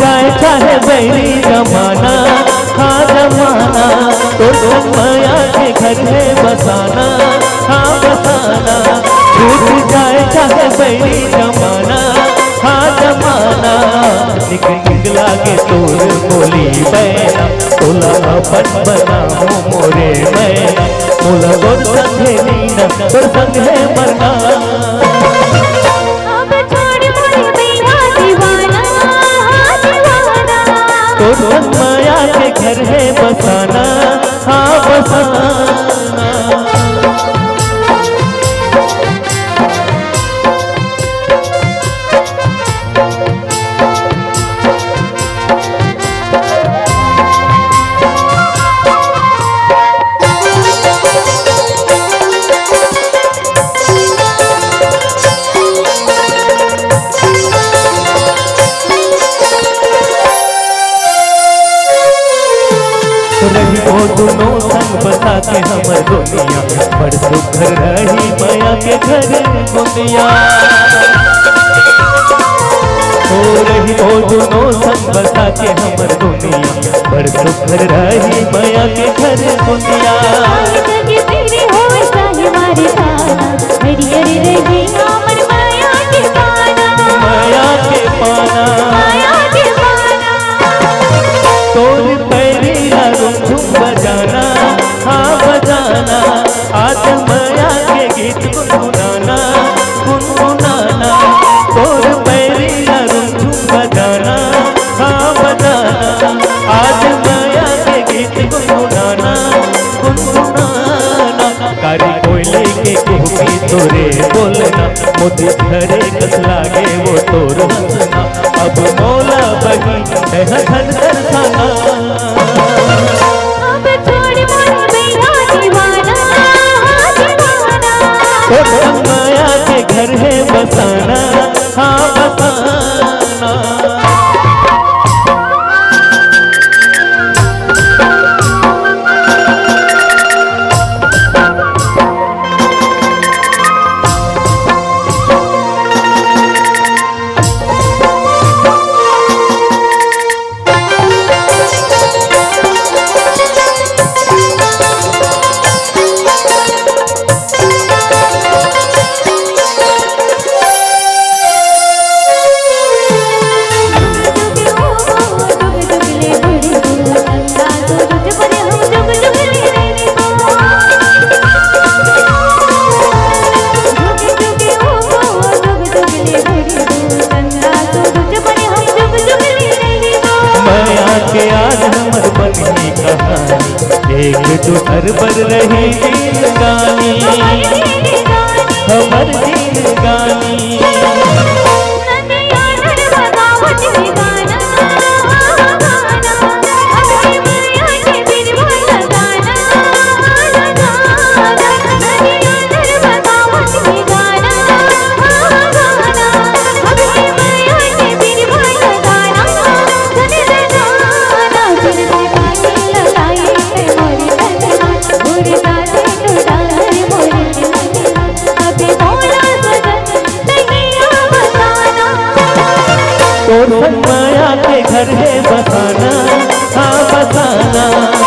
जाए चाहे बैरी जमाना, हाँ जमाना, तो माया के घर में बसाना, हाँ बसाना। छूट जाए चाहे बैरी जमाना, हाँ जमाना। निकला के तोर बोली बैना, तोला अपन बनाओ मोरे मैना। मोला गोर संगे नीना, तोर संगे मरना। तो माया के घर है बसाना, हाँ बसाना। रही वो दोनों संग बसा के हमर दुनिया, बड़ सुखर रही माया के घर दुनिया। हो रही वो दोनों संग बसा के हमर दुनिया, बड़ सुखर रही माया के घर दुनिया। माया के पाना, तोर पैरी झुम बजाना, हाँ बजाना। आज माया के गीत गुनगुनाना, गुनगुनाना। तोर पैरी झुम बजाना, हाँ बजाना। आज माया के गीत गुनगुनाना, गुनगुनाना। कारी कोयले के कुहकी तोरे बोलना, मोती घरे कस लागे वो तोर हंसना। अब मौला बही है धन दर्शाना। तो माया के घर है बसाना, हाँ बसाना। आज हमर बनी कहानी, एक दूसर पर रही जिंदगानी, हमर जिंदगानी। तो माया के घर है बसाना, हाँ बसाना।